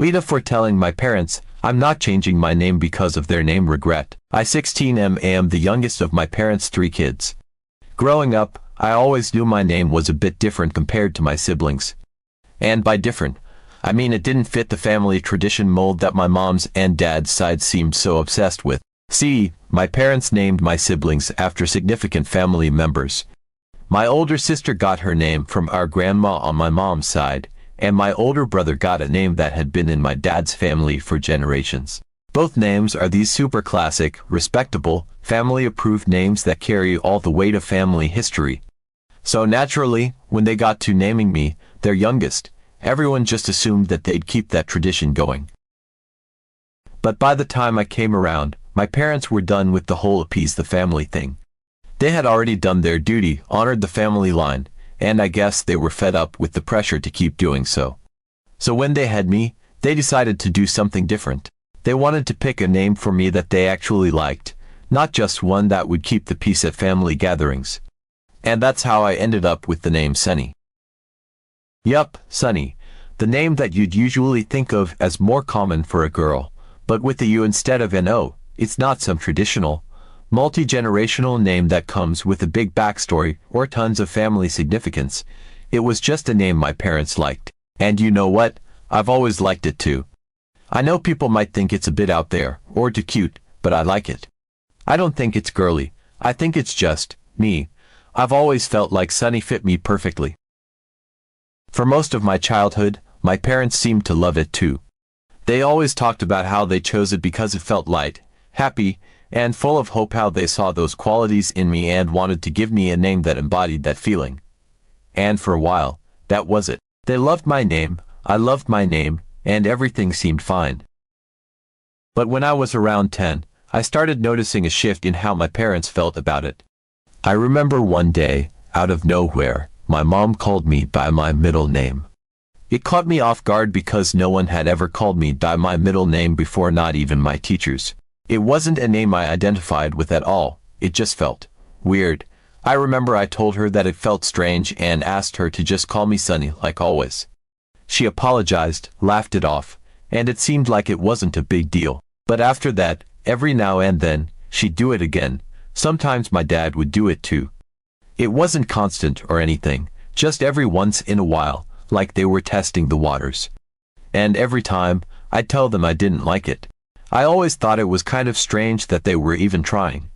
AITA for telling my parents, I'm not changing my name because of their name regret. I 16 am the youngest of my parents' 3 kids. Growing up, I always knew my name was a bit different compared to my siblings. And by different, I mean it didn't fit the family tradition mold that my mom's and dad's side seemed so obsessed with. See, my parents named my siblings after significant family members. My older sister got her name from our grandma on my mom's side, and my older brother got a name that had been in my dad's family for generations. Both names are these super classic, respectable, family-approved names that carry all the weight of family history. So naturally, when they got to naming me, their youngest, everyone just assumed that they'd keep that tradition going. But by the time I came around, my parents were done with the whole appease the family thing. They had already done their duty, honored the family line, and I guess they were fed up with the pressure to keep doing so. So when they had me, they decided to do something different. They wanted to pick a name for me that they actually liked, not just one that would keep the peace at family gatherings. And that's how I ended up with the name Sunny. Yup, Sunny, the name that you'd usually think of as more common for a girl, but with the U instead of an O. It's not some traditional, multi-generational name that comes with a big backstory or tons of family significance. It was just a name my parents liked. And you know what? I've always liked it too. I know people might think it's a bit out there, or too cute, but I like it. I don't think it's girly. I think it's just me. I've always felt like Sunny fit me perfectly. For most of my childhood, my parents seemed to love it too. They always talked about how they chose it because it felt light, happy, and full of hope, how they saw those qualities in me and wanted to give me a name that embodied that feeling. And for a while, that was it. They loved my name, I loved my name, and everything seemed fine. But when I was around 10, I started noticing a shift in how my parents felt about it. I remember one day, out of nowhere, my mom called me by my middle name. It caught me off guard because no one had ever called me by my middle name before, not even my teachers. It wasn't a name I identified with at all, it just felt weird. I remember I told her that it felt strange and asked her to just call me Sunny like always. She apologized, laughed it off, and it seemed like it wasn't a big deal. But after that, every now and then, she'd do it again. Sometimes my dad would do it too. It wasn't constant or anything, just every once in a while, like they were testing the waters. And every time, I'd tell them I didn't like it. I always thought it was kind of strange that they were even trying.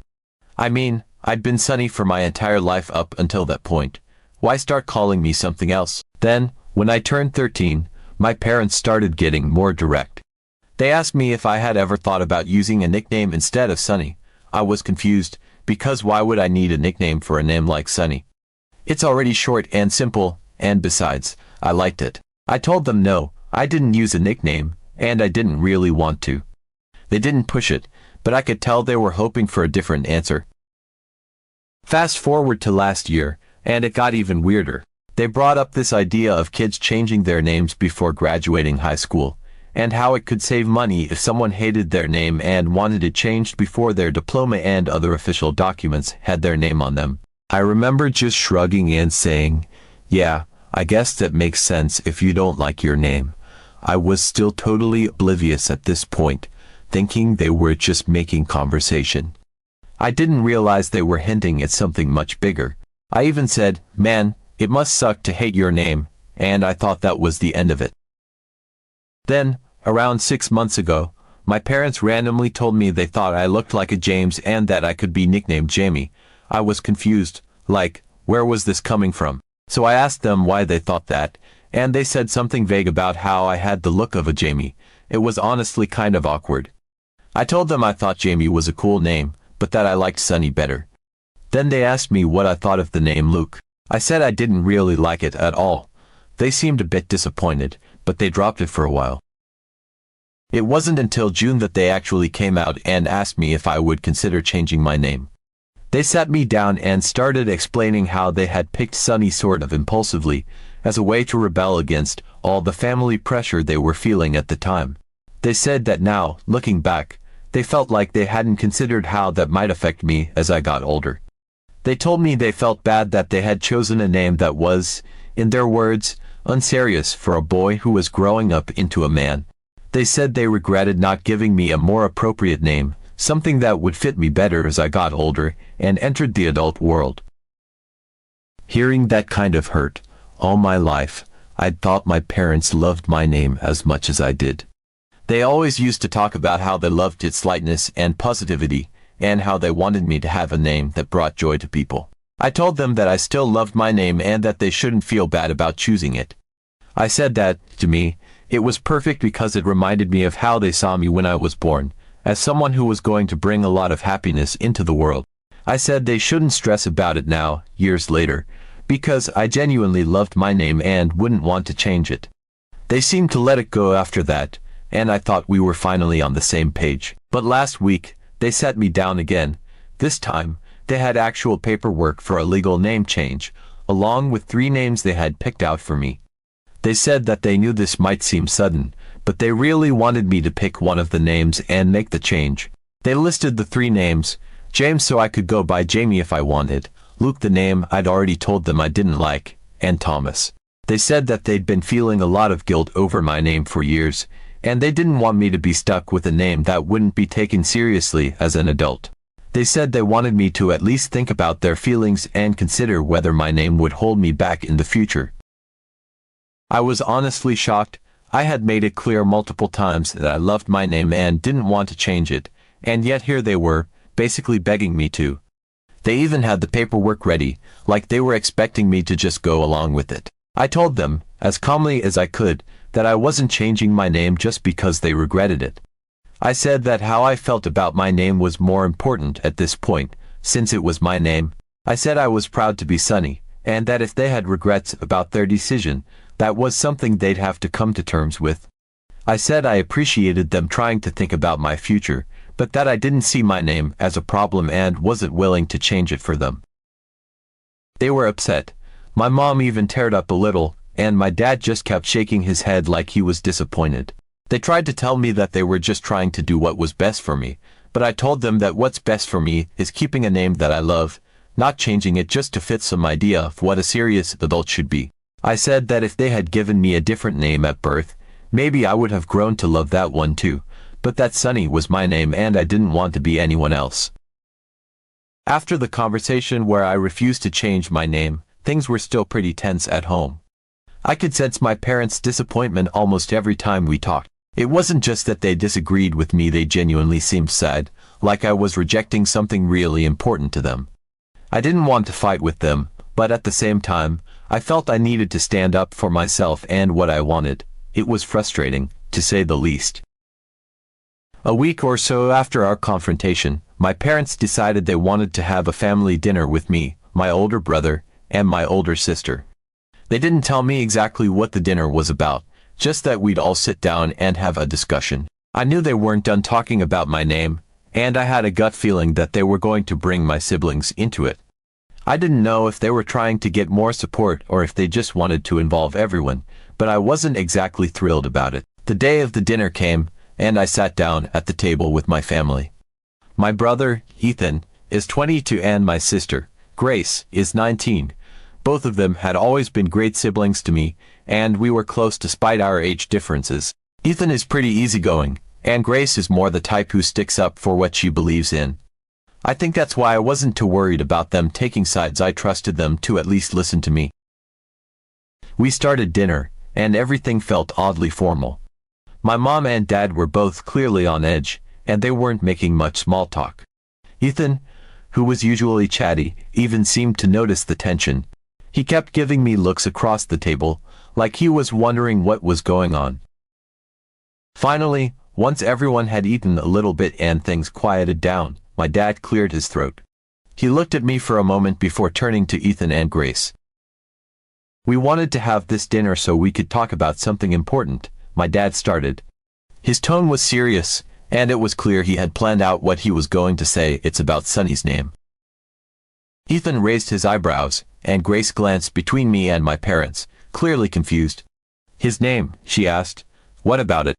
I mean, I'd been Sunny for my entire life up until that point. Why start calling me something else? Then, when I turned 13, my parents started getting more direct. They asked me if I had ever thought about using a nickname instead of Sunny. I was confused, because why would I need a nickname for a name like Sunny? It's already short and simple, and besides, I liked it. I told them no, I didn't use a nickname, and I didn't really want to. They didn't push it, but I could tell they were hoping for a different answer. Fast forward to last year, and it got even weirder. They brought up this idea of kids changing their names before graduating high school, and how it could save money if someone hated their name and wanted it changed before their diploma and other official documents had their name on them. I remember just shrugging and saying, yeah, I guess that makes sense if you don't like your name. I was still totally oblivious at this point, thinking they were just making conversation. I didn't realize they were hinting at something much bigger. I even said, man, it must suck to hate your name, and I thought that was the end of it. Then, around 6 months ago, my parents randomly told me they thought I looked like a James and that I could be nicknamed Jamie. I was confused, like, where was this coming from? So I asked them why they thought that, and they said something vague about how I had the look of a Jamie. It was honestly kind of awkward. I told them I thought Jamie was a cool name, but that I liked Sunny better. Then they asked me what I thought of the name Luke. I said I didn't really like it at all. They seemed a bit disappointed, but they dropped it for a while. It wasn't until June that they actually came out and asked me if I would consider changing my name. They sat me down and started explaining how they had picked Sunny sort of impulsively, as a way to rebel against all the family pressure they were feeling at the time. They said that now, looking back, they felt like they hadn't considered how that might affect me as I got older. They told me they felt bad that they had chosen a name that was, in their words, unserious for a boy who was growing up into a man. They said they regretted not giving me a more appropriate name, something that would fit me better as I got older and entered the adult world. Hearing that kind of hurt, all my life, I'd thought my parents loved my name as much as I did. They always used to talk about how they loved its lightness and positivity, and how they wanted me to have a name that brought joy to people. I told them that I still loved my name and that they shouldn't feel bad about choosing it. I said that, to me, it was perfect because it reminded me of how they saw me when I was born, as someone who was going to bring a lot of happiness into the world. I said they shouldn't stress about it now, years later, because I genuinely loved my name and wouldn't want to change it. They seemed to let it go after that, and I thought we were finally on the same page. But last week, they sat me down again. This time, they had actual paperwork for a legal name change, along with 3 names they had picked out for me. They said that they knew this might seem sudden, but they really wanted me to pick one of the names and make the change. They listed the 3 names: James, so I could go by Jamie if I wanted; Luke, the name I'd already told them I didn't like; and Thomas. They said that they'd been feeling a lot of guilt over my name for years, and they didn't want me to be stuck with a name that wouldn't be taken seriously as an adult. They said they wanted me to at least think about their feelings and consider whether my name would hold me back in the future. I was honestly shocked. I had made it clear multiple times that I loved my name and didn't want to change it, and yet here they were, basically begging me to. They even had the paperwork ready, like they were expecting me to just go along with it. I told them, as calmly as I could, that I wasn't changing my name just because they regretted it. I said that how I felt about my name was more important at this point, since it was my name. I said I was proud to be Sunny, and that if they had regrets about their decision, that was something they'd have to come to terms with. I said I appreciated them trying to think about my future, but that I didn't see my name as a problem and wasn't willing to change it for them. They were upset. My mom even teared up a little, and my dad just kept shaking his head like he was disappointed. They tried to tell me that they were just trying to do what was best for me, but I told them that what's best for me is keeping a name that I love, not changing it just to fit some idea of what a serious adult should be. I said that if they had given me a different name at birth, maybe I would have grown to love that one too, but that Sunny was my name and I didn't want to be anyone else. After the conversation where I refused to change my name, things were still pretty tense at home. I could sense my parents' disappointment almost every time we talked. It wasn't just that they disagreed with me, they genuinely seemed sad, like I was rejecting something really important to them. I didn't want to fight with them, but at the same time, I felt I needed to stand up for myself and what I wanted. It was frustrating, to say the least. A week or so after our confrontation, my parents decided they wanted to have a family dinner with me, my older brother, and my older sister. They didn't tell me exactly what the dinner was about, just that we'd all sit down and have a discussion. I knew they weren't done talking about my name, and I had a gut feeling that they were going to bring my siblings into it. I didn't know if they were trying to get more support or if they just wanted to involve everyone, but I wasn't exactly thrilled about it. The day of the dinner came, and I sat down at the table with my family. My brother, Ethan, is 22 and my sister, Grace, is 19. Both of them had always been great siblings to me, and we were close despite our age differences. Ethan is pretty easygoing, and Grace is more the type who sticks up for what she believes in. I think that's why I wasn't too worried about them taking sides. I trusted them to at least listen to me. We started dinner, and everything felt oddly formal. My mom and dad were both clearly on edge, and they weren't making much small talk. Ethan, who was usually chatty, even seemed to notice the tension. He kept giving me looks across the table, like he was wondering what was going on. Finally, once everyone had eaten a little bit and things quieted down, my dad cleared his throat. He looked at me for a moment before turning to Ethan and Grace. We wanted to have this dinner so we could talk about something important, my dad started. His tone was serious, and it was clear he had planned out what he was going to say. It's about Sunny's name. Ethan raised his eyebrows, and Grace glanced between me and my parents, clearly confused. His name, she asked. What about it?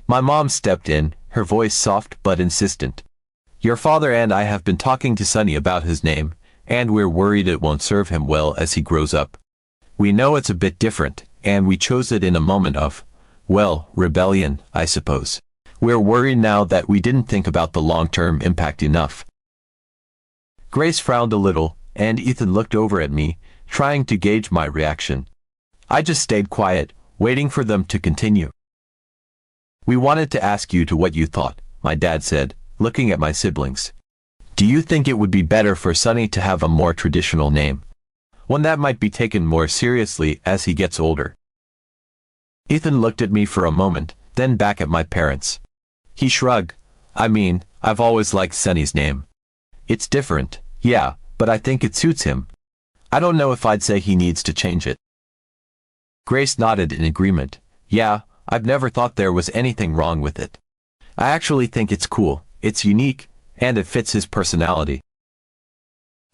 My mom stepped in, her voice soft but insistent. Your father and I have been talking to Sunny about his name, and we're worried it won't serve him well as he grows up. We know it's a bit different, and we chose it in a moment of Well, rebellion, I suppose. We're worried now that we didn't think about the long-term impact enough. Grace frowned a little, and Ethan looked over at me, trying to gauge my reaction. I just stayed quiet, waiting for them to continue. We wanted to ask you to what you thought, my dad said, looking at my siblings. Do you think it would be better for Sonny to have a more traditional name? One that might be taken more seriously as he gets older. Ethan looked at me for a moment, then back at my parents. He shrugged. I mean, I've always liked Sonny's name. It's different, yeah, but I think it suits him. I don't know if I'd say he needs to change it. Grace nodded in agreement. Yeah, I've never thought there was anything wrong with it. I actually think it's cool, it's unique, and it fits his personality.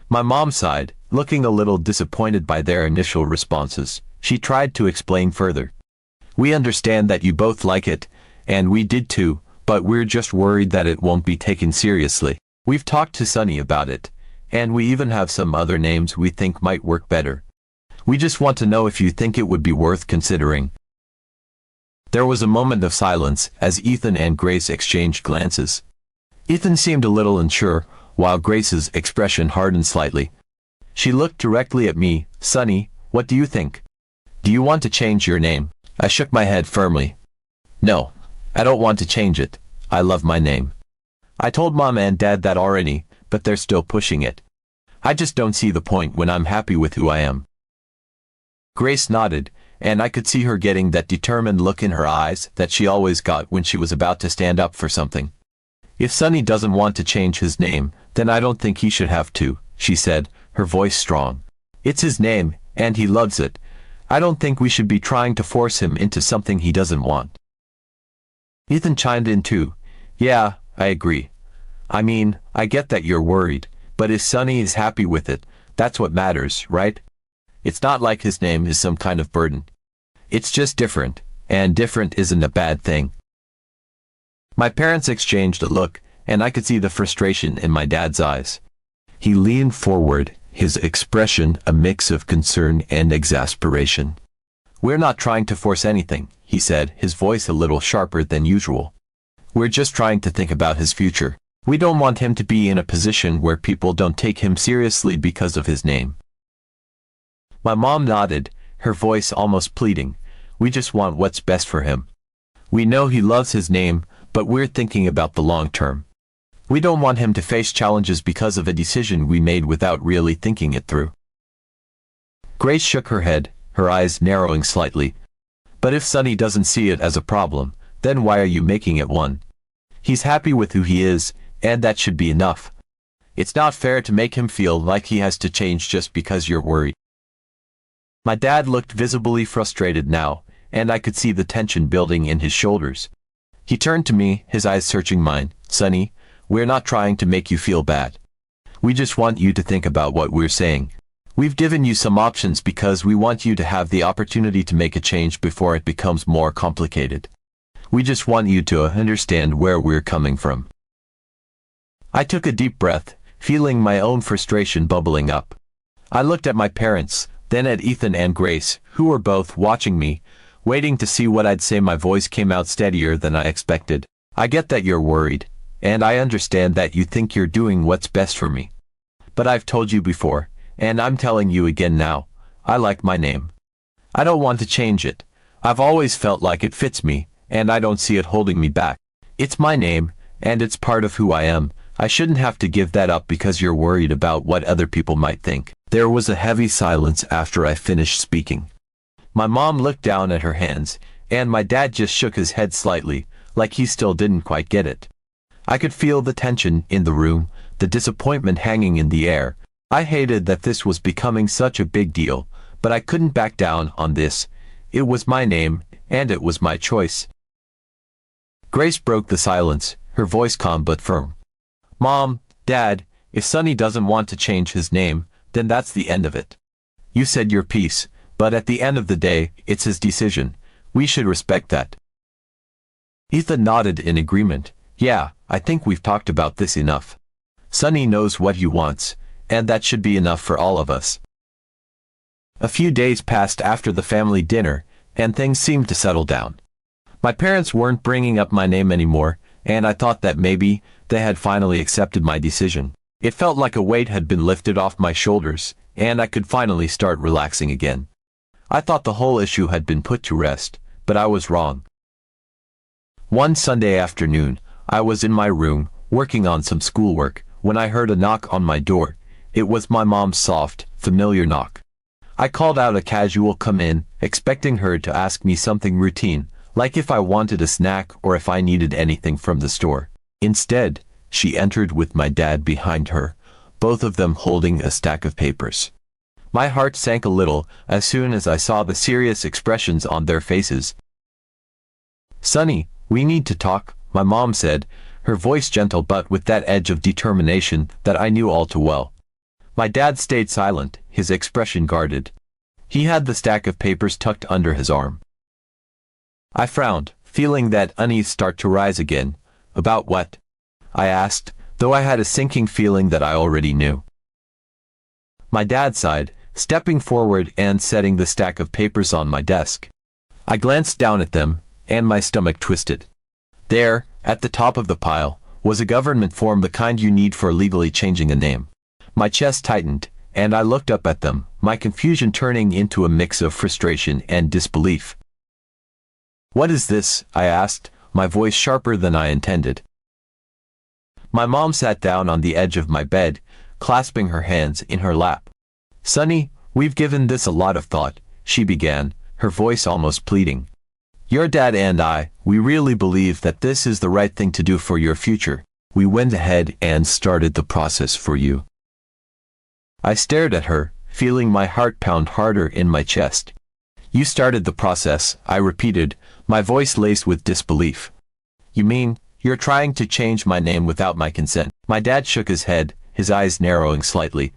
My mom sighed, looking a little disappointed by their initial responses. She tried to explain further. We understand that you both like it, and we did too, but we're just worried that it won't be taken seriously. We've talked to Sonny about it, and we even have some other names we think might work better. We just want to know if you think it would be worth considering. There was a moment of silence as Ethan and Grace exchanged glances. Ethan seemed a little unsure, while Grace's expression hardened slightly. She looked directly at me. Sonny, what do you think? Do you want to change your name? I shook my head firmly. No, I don't want to change it. I love my name. I told Mom and Dad that already, but they're still pushing it. I just don't see the point when I'm happy with who I am. Grace nodded, and I could see her getting that determined look in her eyes that she always got when she was about to stand up for something. If Sonny doesn't want to change his name, then I don't think he should have to, she said, her voice strong. It's his name, and he loves it. I don't think we should be trying to force him into something he doesn't want. Ethan chimed in too. Yeah, I agree. I mean, I get that you're worried, but if Sonny is happy with it, that's what matters, right? It's not like his name is some kind of burden. It's just different, and different isn't a bad thing. My parents exchanged a look, and I could see the frustration in my dad's eyes. He leaned forward, his expression a mix of concern and exasperation. We're not trying to force anything, he said, his voice a little sharper than usual. We're just trying to think about his future. We don't want him to be in a position where people don't take him seriously because of his name. My mom nodded, her voice almost pleading. We just want what's best for him. We know he loves his name, but we're thinking about the long term. We don't want him to face challenges because of a decision we made without really thinking it through. Grace shook her head, her eyes narrowing slightly. But if Sonny doesn't see it as a problem, then why are you making it one? He's happy with who he is, and that should be enough. It's not fair to make him feel like he has to change just because you're worried. My dad looked visibly frustrated now, and I could see the tension building in his shoulders. He turned to me, his eyes searching mine. Sonny, we're not trying to make you feel bad. We just want you to think about what we're saying. We've given you some options because we want you to have the opportunity to make a change before it becomes more complicated. We just want you to understand where we're coming from. I took a deep breath, feeling my own frustration bubbling up. I looked at my parents, then at Ethan and Grace, who were both watching me, waiting to see what I'd say. My voice came out steadier than I expected. I get that you're worried, and I understand that you think you're doing what's best for me. But I've told you before, and I'm telling you again now, I like my name. I don't want to change it. I've always felt like it fits me, and I don't see it holding me back. It's my name, and it's part of who I am. I shouldn't have to give that up because you're worried about what other people might think. There was a heavy silence after I finished speaking. My mom looked down at her hands, and my dad just shook his head slightly, like he still didn't quite get it. I could feel the tension in the room, the disappointment hanging in the air. I hated that this was becoming such a big deal, but I couldn't back down on this. It was my name, and it was my choice. Grace broke the silence, her voice calm but firm. Mom, Dad, if Sonny doesn't want to change his name, then that's the end of it. You said your piece, but at the end of the day, it's his decision. We should respect that. Ethan nodded in agreement. Yeah, I think we've talked about this enough. Sonny knows what he wants, and that should be enough for all of us. A few days passed after the family dinner, and things seemed to settle down. My parents weren't bringing up my name anymore, and I thought that maybe they had finally accepted my decision. It felt like a weight had been lifted off my shoulders, and I could finally start relaxing again. I thought the whole issue had been put to rest, but I was wrong. One Sunday afternoon, I was in my room, working on some schoolwork, when I heard a knock on my door. It was my mom's soft, familiar knock. I called out a casual "come in," expecting her to ask me something routine, like if I wanted a snack or if I needed anything from the store. Instead, she entered with my dad behind her, both of them holding a stack of papers. My heart sank a little as soon as I saw the serious expressions on their faces. "Sonny, we need to talk," my mom said, her voice gentle but with that edge of determination that I knew all too well. My dad stayed silent, his expression guarded. He had the stack of papers tucked under his arm. I frowned, feeling that unease start to rise again. "About what?" I asked, though I had a sinking feeling that I already knew. My dad sighed, stepping forward and setting the stack of papers on my desk. I glanced down at them, and my stomach twisted. There, at the top of the pile, was a government form, the kind you need for legally changing a name. My chest tightened, and I looked up at them, my confusion turning into a mix of frustration and disbelief. "What is this?" I asked, my voice sharper than I intended. My mom sat down on the edge of my bed, clasping her hands in her lap. "Sonny, we've given this a lot of thought," she began, her voice almost pleading. "Your dad and I, we really believe that this is the right thing to do for your future. We went ahead and started the process for you." I stared at her, feeling my heart pound harder in my chest. "You started the process," I repeated, my voice laced with disbelief. "You mean, you're trying to change my name without my consent?" My dad shook his head, his eyes narrowing slightly.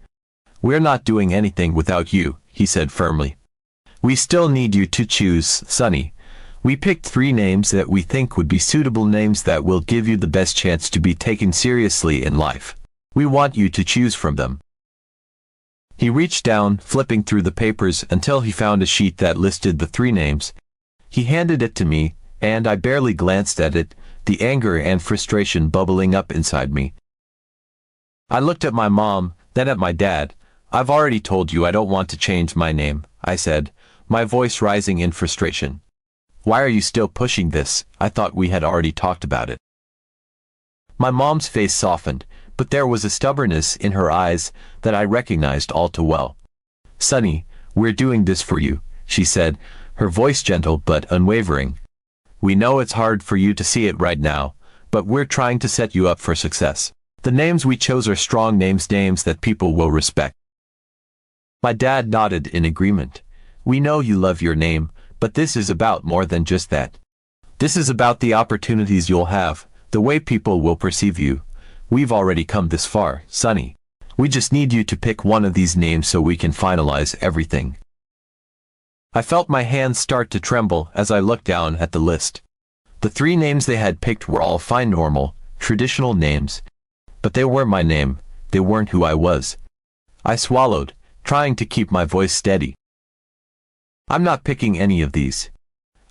"We're not doing anything without you," he said firmly. "We still need you to choose, Sonny. We picked 3 names that we think would be suitable names that will give you the best chance to be taken seriously in life. We want you to choose from them." He reached down, flipping through the papers until he found a sheet that listed the 3 names. He handed it to me, and I barely glanced at it, the anger and frustration bubbling up inside me. I looked at my mom, then at my dad. "I've already told you I don't want to change my name," I said, my voice rising in frustration. "Why are you still pushing this? I thought we had already talked about it." My mom's face softened, but there was a stubbornness in her eyes that I recognized all too well. "Sonny, we're doing this for you," she said, her voice gentle but unwavering. "We know it's hard for you to see it right now, but we're trying to set you up for success. The names we chose are strong names, names that people will respect." My dad nodded in agreement. "We know you love your name, but this is about more than just that. This is about the opportunities you'll have, the way people will perceive you. We've already come this far, Sonny. We just need you to pick one of these names so we can finalize everything." I felt my hands start to tremble as I looked down at the list. The 3 names they had picked were all fine, normal, traditional names. But they weren't my name, they weren't who I was. I swallowed, trying to keep my voice steady. "I'm not picking any of these.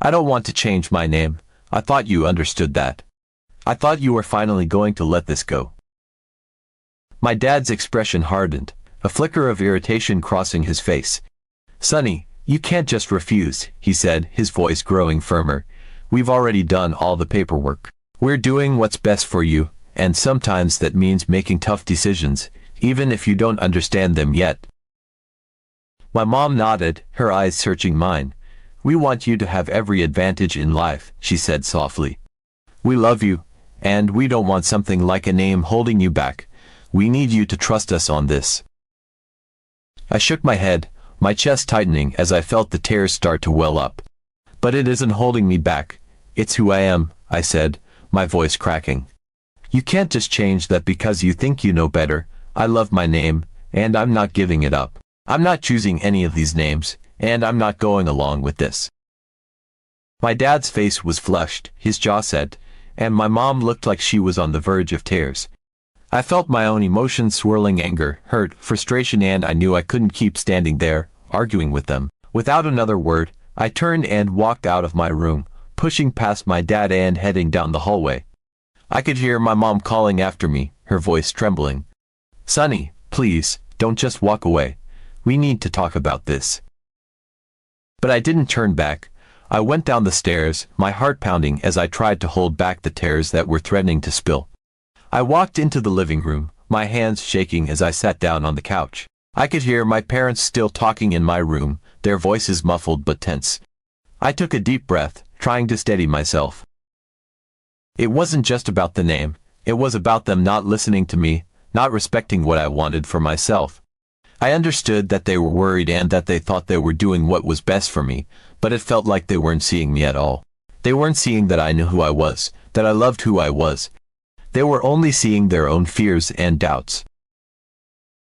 I don't want to change my name. I thought you understood that. I thought you were finally going to let this go." My dad's expression hardened, a flicker of irritation crossing his face. "Sonny, you can't just refuse," he said, his voice growing firmer. "We've already done all the paperwork. We're doing what's best for you, and sometimes that means making tough decisions, even if you don't understand them yet." My mom nodded, her eyes searching mine. "We want you to have every advantage in life," she said softly. "We love you, and we don't want something like a name holding you back. We need you to trust us on this." I shook my head, my chest tightening as I felt the tears start to well up. "But it isn't holding me back. It's who I am," I said, my voice cracking. "You can't just change that because you think you know better. I love my name, and I'm not giving it up. I'm not choosing any of these names, and I'm not going along with this." My dad's face was flushed, his jaw set, and my mom looked like she was on the verge of tears. I felt my own emotions swirling: anger, hurt, frustration, and I knew I couldn't keep standing there, arguing with them. Without another word, I turned and walked out of my room, pushing past my dad and heading down the hallway. I could hear my mom calling after me, her voice trembling. "Sonny, please, don't just walk away. We need to talk about this." But I didn't turn back. I went down the stairs, my heart pounding as I tried to hold back the tears that were threatening to spill. I walked into the living room, my hands shaking as I sat down on the couch. I could hear my parents still talking in my room, their voices muffled but tense. I took a deep breath, trying to steady myself. It wasn't just about the name, it was about them not listening to me, not respecting what I wanted for myself. I understood that they were worried and that they thought they were doing what was best for me, but it felt like they weren't seeing me at all. They weren't seeing that I knew who I was, that I loved who I was. They were only seeing their own fears and doubts.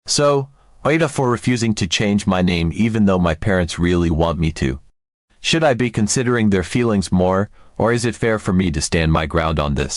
So, AITA for refusing to change my name even though my parents really want me to. Should I be considering their feelings more, or is it fair for me to stand my ground on this?